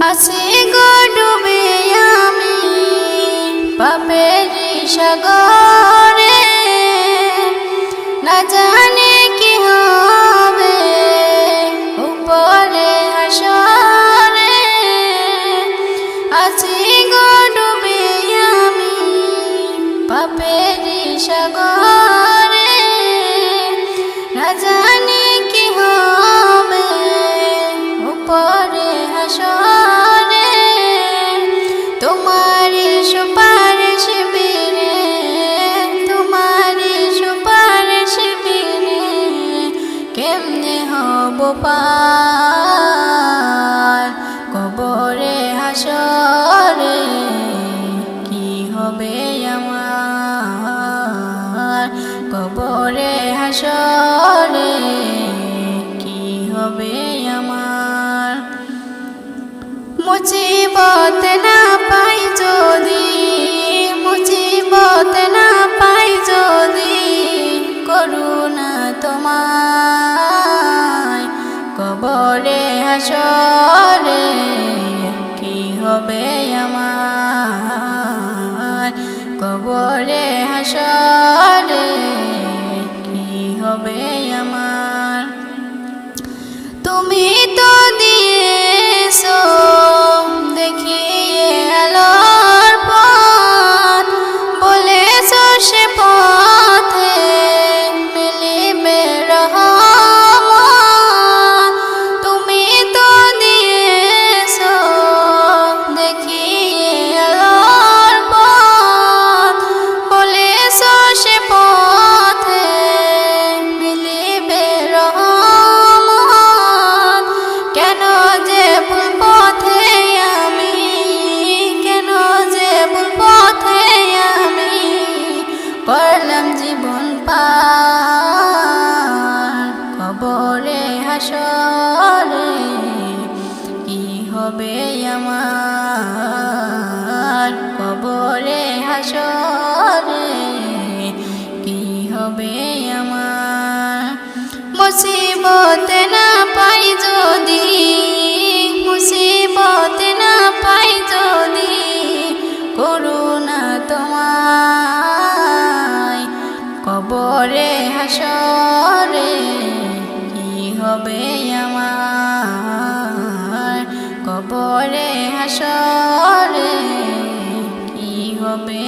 আছি গো ডুবে আমি পাপের সাগরে, না জানি কি হবে উপরে হাসরে। আছি গো ডুবে আমি পাপের সাগরে, না জানি কি হবে উপরে হাসরে। তোমারি সুপারিশ বিনে, তোমারি সুপারিশ বিনে কেমনে হব পার কবরে হাসরে। কি হবে আমার কবরে হাসরে, কি হবে আমার। মুসিবত না পাই যদি, মুসিবত না পাই যদি করুণা তোমায় কবরে হাসরে। কি হবে আমার কবরে হাসরে, কি হবে আমার। তুমি তো দিয়েছো দেখিয়ে আলোর পথ, বলেছো সে পথে মিলিবে রহমত। তুমি তো দিয়েছো দেখিয়ে আলোর পথ, বলেছো সে পথে মিলিবে রহমত। কেন যে ভুল পথে আমি, কেন যে ভুল পথে আমি করলাম জীবন পার কবরে হাসরে। কি হবে আমার কবরে হাসরে, কি হবে আমার। মুসিবত না পাই যদি, মুসিবত না পাই যদি করুণা তোমায় কবরে হাসরে। কি হবে আমার কবরে হাসরে, কি হবে